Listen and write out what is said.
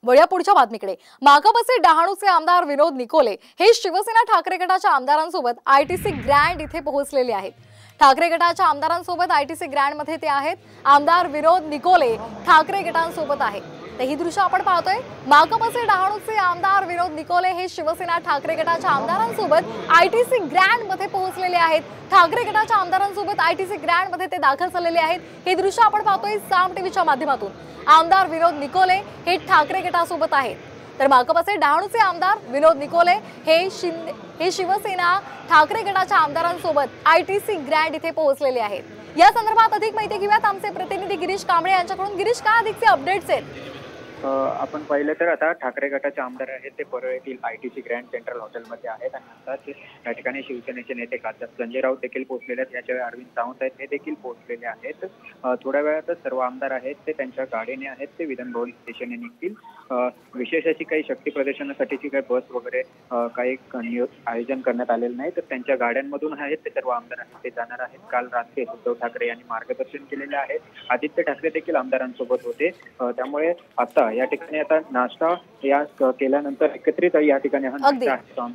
वळूया पुढच्या बातमीकडे। माकपचे डहाणूचे आमदार विनोद निकोले हे शिवसेना ठाकरे गटाच्या आमदारांसोबत आयटीसी ग्रँड इथे पोहोचलेले आहेत। ठाकरे गटाच्या आमदारांसोबत आयटीसी ग्रँड मध्ये ते आहेत। आमदार विनोद निकोले ठाकरे गटांसोबत आहेत। तर ही दृश्य आपण पाहतोय। माकपचे डहाणूचे आमदार विनोद निकोले हे शिवसेना ठाकरे गटाच्या आमदारांसोबत आयटीसी ग्रँड मध्ये पोहोचलेले आहेत। ठाकरे गटाच्या आमदारांसोबत आयटीसी ग्रँड मध्ये ते दाखल झालेले आहेत। हे दृश्य आपण पाहतोय साम टीव्हीच्या माध्यमातून। आमदार विनोद निकोले हे ठाकरे गटासोबत आहेत। तर माकपचे डहाणूचे आमदार विनोद निकोले हे शिवसेना ठाकरे गटाच्या आमदारांसोबत आयटीसी ग्रँड इथे पोहोचलेले आहेत। या संदर्भात अधिक माहिती घेऊयात आमचे प्रतिनिधी गिरीश कांबळे यांच्याकडून। गिरीश, काय अधिकचे अपडेट्स आहेत? आपण पाहिलं तर आता ठाकरे गटाचे आमदार आहेत ते परळ येथील आयटीसी ग्रँड सेंट्रल हॉटेलमध्ये आहेत आणि आता या ठिकाणी शिवसेनेचे नेते खासदार संजय राऊत देखील पोहोचलेले आहेत। याशिवाय अरविंद सावंत आहेत हे देखील पोहोचलेले आहेत। थोड्या वेळातच सर्व आमदार आहेत ते त्यांच्या गाडीने आहेत ते विधान भवन स्टेशनने निघतील। विशेष अशी काही शक्ती प्रदर्शनासाठीची काही बस वगैरे काही आयोजन करण्यात आलेलं नाही, तर त्यांच्या गाड्यांमधून आहेत ते सर्व आमदार आहेत ते जाणार आहेत। काल रात्री उद्धव ठाकरे यांनी मार्गदर्शन केलेले आहे। आदित्य ठाकरे देखील आमदारांसोबत होते, त्यामुळे आता या ठिकाणी आता नाश्ता या केल्यानंतर एकत्रित या ठिकाणी हा नाश्ता